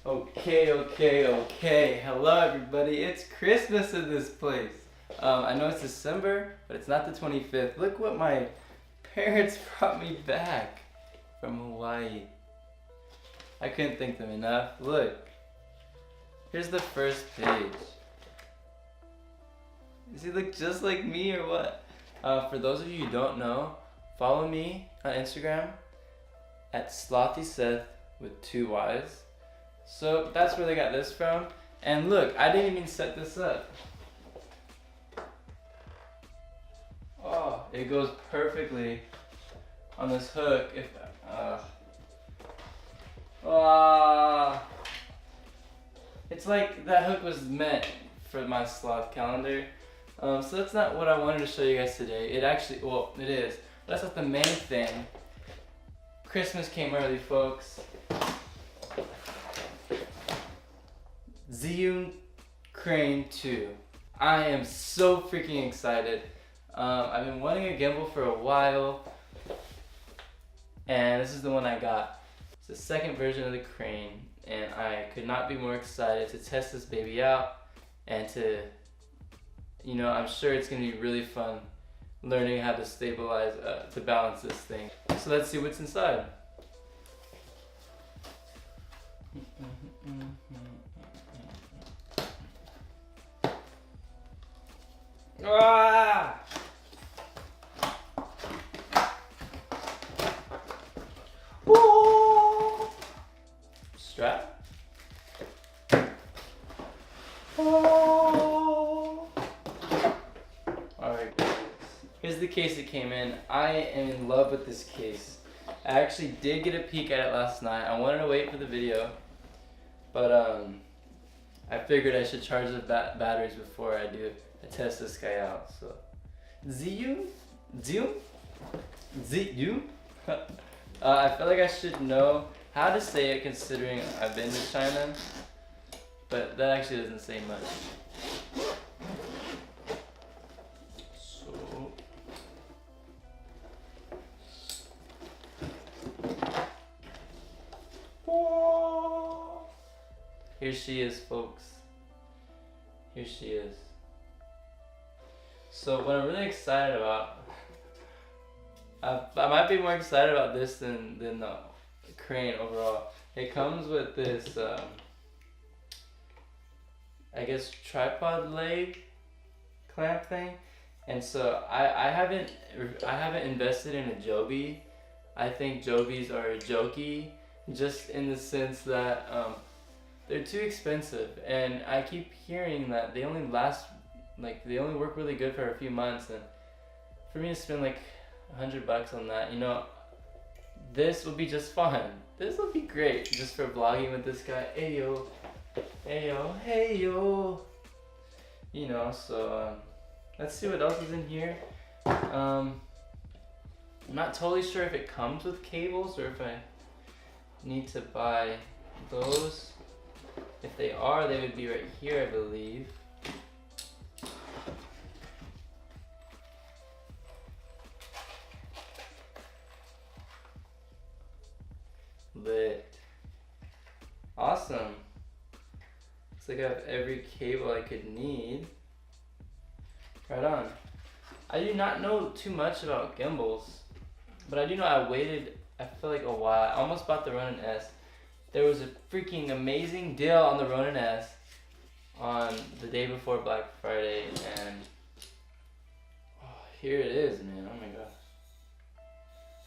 Okay. Hello everybody, it's Christmas in this place. I know it's December, but it's not the 25th. Look what my parents brought me back from Hawaii. I couldn't thank them enough. Look, here's the first page. Does he look just like me or what? For those of you who don't know, follow me on Instagram at SlothySeth with 2 Y's. So that's where they got this from. And look, I didn't even set this up. Oh, it goes perfectly on this hook. It's like that hook was meant for my sloth calendar. So that's not what I wanted to show you guys today. It actually, well, it is. But that's not the main thing. Christmas came early, folks. Zhiyun Crane 2. I am so freaking excited. I've been wanting a gimbal for a while, and this is the one I got. It's the second version of the Crane, and I could not be more excited to test this baby out and to, I'm sure it's gonna be really fun learning how to stabilize, to balance this thing. So let's see what's inside. Ah! Whoa! Strap. Oh! Alright, here's the case it came in. I am in love with this case. I actually did get a peek at it last night. I wanted to wait for the video, but I figured I should charge the batteries before I do. I test this guy out. So, Zhiyun. I feel like I should know how to say it considering I've been to China, but that actually doesn't say much. So, here she is, folks. Here she is. So what I'm really excited about, I might be more excited about this than the Crane overall. It comes with this, I guess, tripod leg clamp thing, and so I haven't invested in a Joby. I think Jobies are jokey, just in the sense that they're too expensive, and I keep hearing that they only last. They only work really good for a few months, and for me to spend like $100 on that, this would be just fun. This would be great just for vlogging with this guy. Ayo, ayo, hey yo. So let's see what else is in here. I'm not totally sure if it comes with cables or if I need to buy those. If they are, they would be right here, I believe. Lit. Awesome. Looks like I have every cable I could need. Right on. I do not know too much about gimbals, but I do know I waited, I feel like a while. I almost bought the Ronin S. There was a freaking amazing deal on the Ronin S on the day before Black Friday, and here it is, man. Oh my gosh.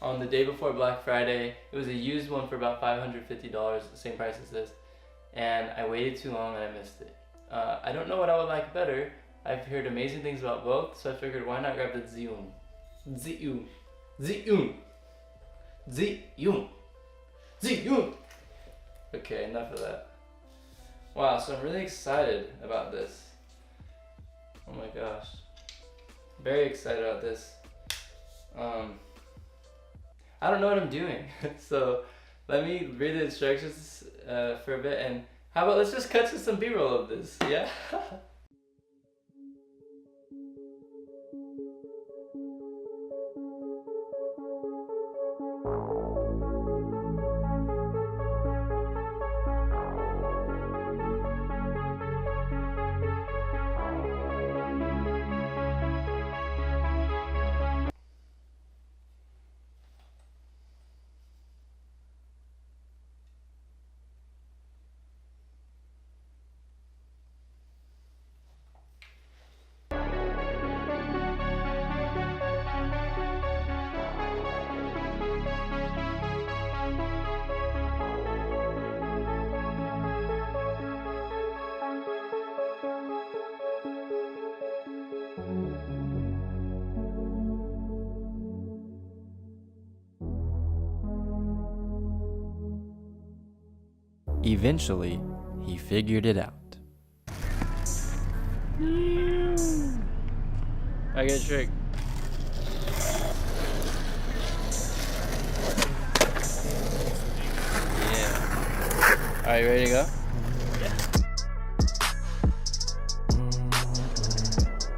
On the day before Black Friday, it was a used one for about $550, the same price as this, and I waited too long and I missed it. I don't know what I would like better. I've heard amazing things about both, so I figured why not grab the Zhiyun. Zhiyun. Okay, enough of that. Wow, so I'm really excited about this. Oh my gosh. Very excited about this. I don't know what I'm doing, so let me read the instructions for a bit, and how about let's just cut to some B-roll of this, yeah? Eventually, he figured it out. I get a trick. Yeah. Are you ready to go?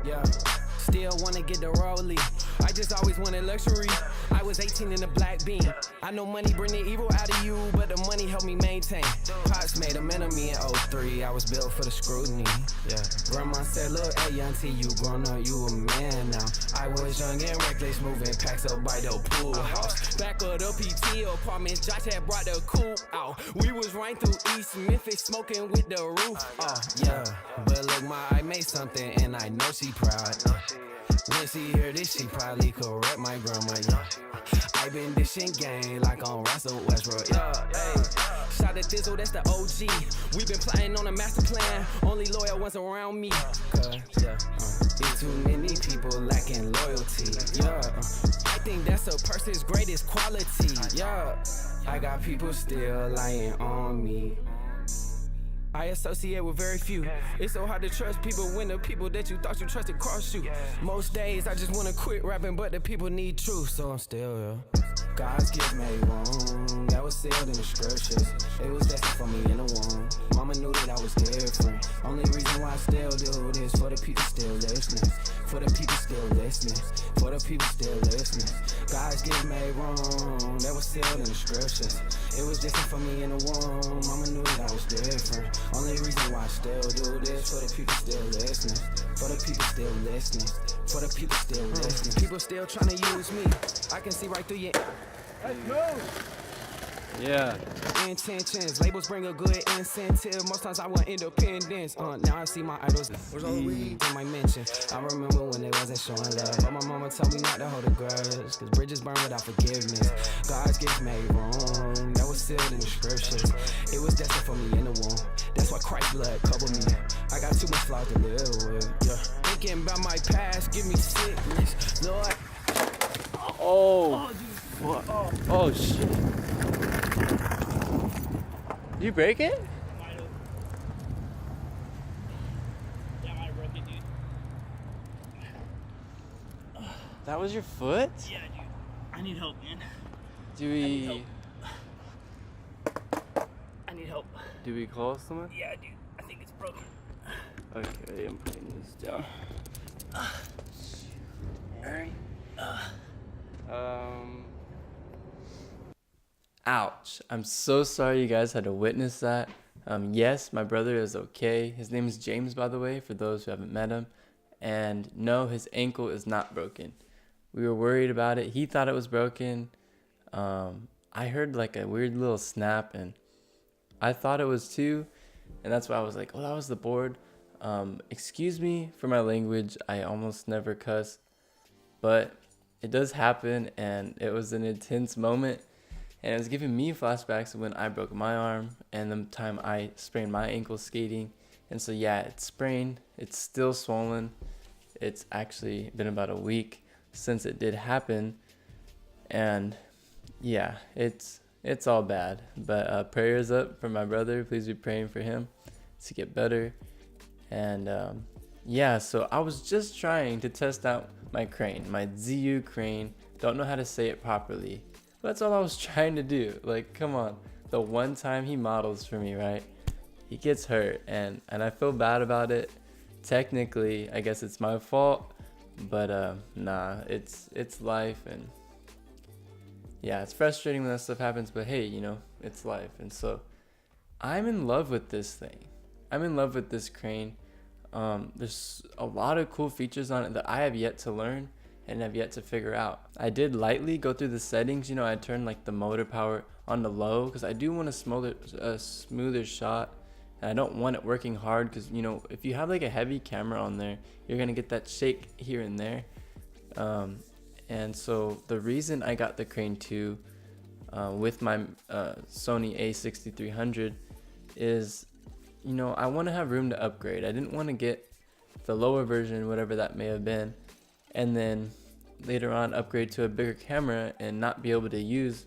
Yeah. Still wanna get the rollie. I just always wanted luxury. I was 18 in a black beam. I know money bring the evil out of you, but the money helped me maintain. Pops made a man of me in 03. I was built for the scrutiny. Yeah. Grandma said, look, hey, young T, you grown up, you a man now. I was young and reckless, moving packs up by the pool house. Back of the PT apartment, Josh had brought the coupe out. We was right through East Memphis, smoking with the roof. Yeah. But look, I made something, and I know she proud. When she hear this, she probably correct my grandma, yeah. I been dishing game like on Russell Westbrook, yeah. Hey, shout at Thizzle, that's the OG. We been plotting on a master plan. Only loyal ones around me. Cause, yeah, it's too many people lacking loyalty, yeah. I think that's a person's greatest quality, yeah. I got people still lying on me. I associate with very few. It's so hard to trust people when the people that you thought you trusted cross you. Most days I just wanna quit rapping, but the people need truth, so I'm still here. God's gift made wrong, that was sealed in the scriptures. It was destined for me in the womb. Mama knew that I was different. Only reason why I still do this, for the people still listening. For the people still listening. For the people still listening. God's gift made wrong, that was sealed in the scriptures. It was destined for me in the womb. Mama knew that I was different. Only reason why I still do this, for the people still listening. For the people still listening. For the people still listening. People still trying to use me. I can see right through your... Let's move! Yeah. Intentions, labels bring a good incentive. Most times I want independence. Now I see my idols. Where's all the weed in my mention? I remember when they wasn't showing love, but my mama told me not to hold a grudge, cause bridges burn without forgiveness. God's gift made wrong, that was sealed in the scriptures. It was destined for me in the womb. That's why Christ's blood covered me. I got too much flaws to live with. Yeah. Thinking about my past, give me sickness, Lord. Oh, what? Oh shit. Did you break it? Might have. Yeah, I might have broke it, dude. That was your foot? Yeah, dude. I need help, man. Do we I need help. do we call someone? Yeah, dude. I think it's broken. Okay, I'm putting this down. Alright. Ouch. I'm so sorry you guys had to witness that. Yes, my brother is okay. His name is James, by the way, for those who haven't met him. And no, his ankle is not broken. We were worried about it. He thought it was broken. I heard like a weird little snap, and I thought it was too. And that's why I was like, oh, that was the board. Excuse me for my language. I almost never cuss. But it does happen, and it was an intense moment. And it was giving me flashbacks of when I broke my arm and the time I sprained my ankle skating. And so, yeah, it's sprained. It's still swollen. It's actually been about a week since it did happen. And, yeah, it's all bad. But prayers up for my brother. Please be praying for him to get better. And, yeah, so I was just trying to test out my crane, my Zhiyun Crane. Don't know how to say it properly. That's all I was trying to do. Like, come on. The one time he models for me, right? He gets hurt, and I feel bad about it. Technically, I guess it's my fault, but nah, it's life, and yeah, it's frustrating when that stuff happens, but hey, you know, it's life. And so I'm in love with this thing. I'm in love with this crane. There's a lot of cool features on it that I have yet to learn and have yet to figure out. I did lightly go through the settings. You know, I turned like the motor power on the low because I do want a smoother shot, and I don't want it working hard because, you know, if you have like a heavy camera on there, you're gonna get that shake here and there. And so the reason I got the Crane 2 with my Sony a6300 is, you know, I want to have room to upgrade. I didn't want to get the lower version, whatever that may have been, and then later on upgrade to a bigger camera and not be able to use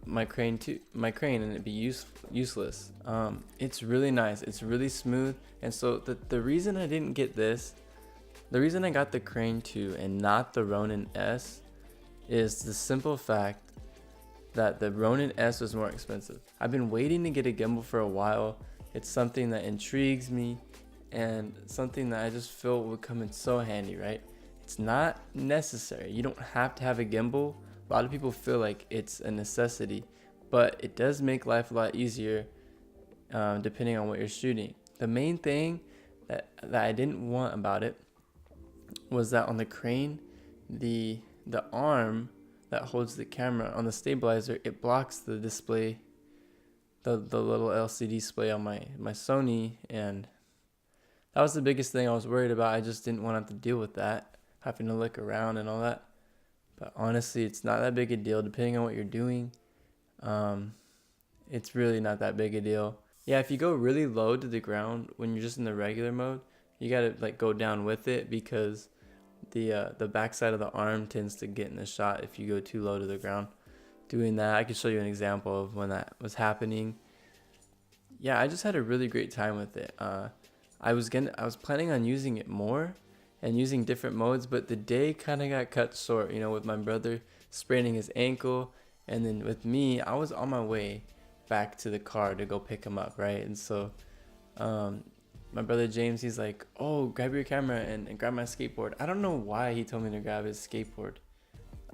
my crane and it be useless. It's really nice, it's really smooth. And so the reason I didn't get this, the reason I got the Crane 2 and not the Ronin S is the simple fact that the Ronin S was more expensive. I've been waiting to get a gimbal for a while. It's something that intrigues me and something that I just feel would come in so handy, right? It's not necessary. You don't have to have a gimbal. A lot of people feel like it's a necessity, but it does make life a lot easier depending on what you're shooting. The main thing that I didn't want about it was that on the Crane, the arm that holds the camera on the stabilizer, it blocks the display, the little LCD display on my Sony, and that was the biggest thing I was worried about. I just didn't want to have to deal with that, having to look around and all that. But honestly, it's not that big a deal depending on what you're doing. It's really not that big a deal. Yeah, if you go really low to the ground when you're just in the regular mode, you gotta like go down with it, because the backside of the arm tends to get in the shot if you go too low to the ground. Doing that, I can show you an example of when that was happening. Yeah, I just had a really great time with it. I was planning on using it more and using different modes, but the day kind of got cut short, you know, with my brother spraining his ankle, and then with me, I was on my way back to the car to go pick him up, right? And so my brother James, he's like, oh, grab your camera and grab my skateboard. I don't know why he told me to grab his skateboard.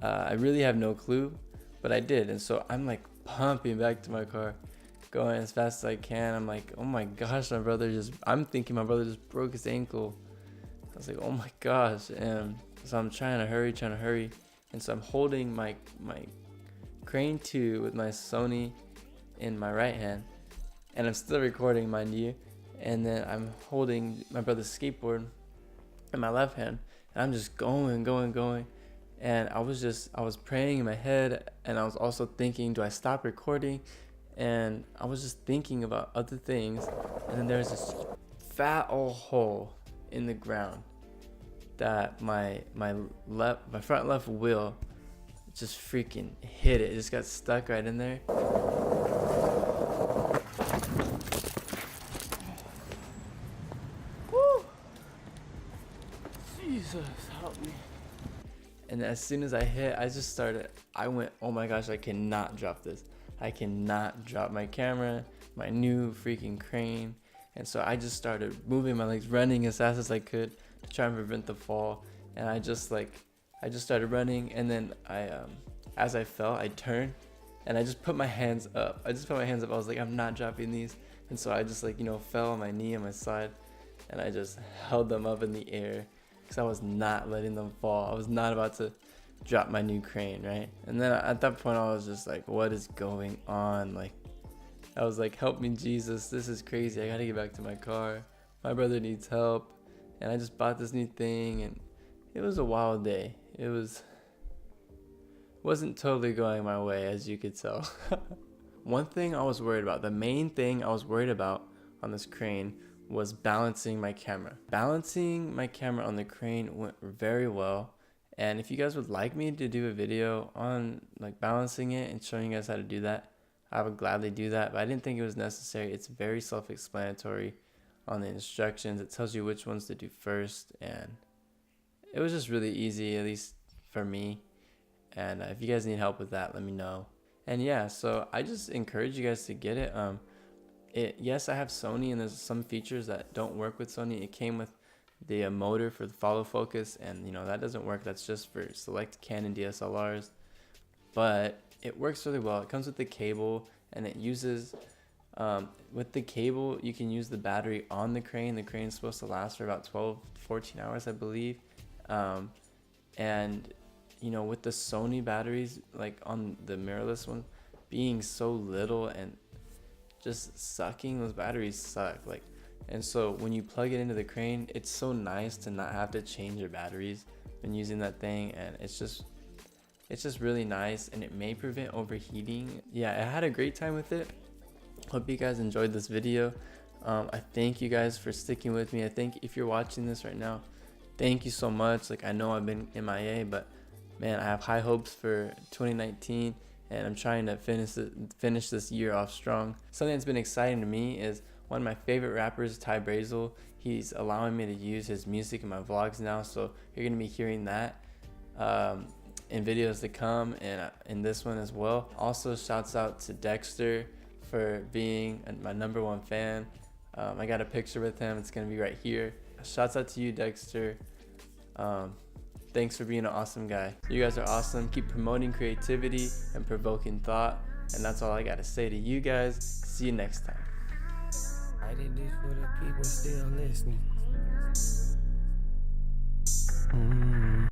I really have no clue, but I did. And so I'm like pumping back to my car, going as fast as I can. I'm like, oh my gosh, I'm thinking my brother just broke his ankle. I was like, oh my gosh. And so I'm trying to hurry. And so I'm holding my Crane 2 with my Sony in my right hand, and I'm still recording, mind you. And then I'm holding my brother's skateboard in my left hand, and I'm just going. And I was praying in my head, and I was also thinking, do I stop recording? And I was just thinking about other things. And then there's this fat old hole in the ground that my front left wheel just freaking hit it. It just got stuck right in there. Woo! Jesus, help me. And as soon as I hit, I went, oh my gosh, I cannot drop this. I cannot drop my camera, my new freaking Crane. And so I just started moving my legs, running as fast as I could to try and prevent the fall. And I just started running, and then as I fell, I turned and I just put my hands up. I was like, I'm not dropping these. And so I just fell on my knee on my side, and I just held them up in the air because I was not letting them fall. I was not about to drop my new Crane, right? And then at that point, I was just like, what is going on? Like, I was like, help me, Jesus. This is crazy. I gotta get back to my car. My brother needs help. And I just bought this new thing, and it was a wild day. Wasn't totally going my way, as you could tell. One thing I was worried about, the main thing I was worried about on this Crane, was balancing my camera. Balancing my camera on the Crane went very well. And if you guys would like me to do a video on like balancing it and showing you guys how to do that, I would gladly do that, but I didn't think it was necessary. It's very self-explanatory on the instructions. It tells you which ones to do first, and it was just really easy, at least for me. And if you guys need help with that, let me know. And yeah, so I just encourage you guys to get it. Yes, I have Sony, and there's some features that don't work with Sony. It came with the motor for the follow focus, and that doesn't work. That's just for select Canon DSLRs, but it works really well. It comes with the cable, and it uses with the cable you can use the battery on the Crane. The Crane's supposed to last for about 12-14 hours, I believe. And with the Sony batteries, like on the mirrorless one, being so little and just sucking, those batteries suck. And so when you plug it into the Crane, it's so nice to not have to change your batteries when using that thing, and it's just really nice, and it may prevent overheating. Yeah, I had a great time with it. Hope you guys enjoyed this video. I thank you guys for sticking with me. I think if you're watching this right now, thank you so much. I know I've been MIA, but man, I have high hopes for 2019, and I'm trying to finish this year off strong. Something that's been exciting to me is one of my favorite rappers, Ty Brasel. He's allowing me to use his music in my vlogs now, so you're gonna be hearing that in videos to come, and in this one as well. Also, shouts out to Dexter for being my #1 fan. I got a picture with him. It's gonna be right here. Shouts out to you, Dexter. Thanks for being an awesome guy. You guys are awesome. Keep promoting creativity and provoking thought. And that's all I gotta say to you guys. See you next time. I did this for the people still listening.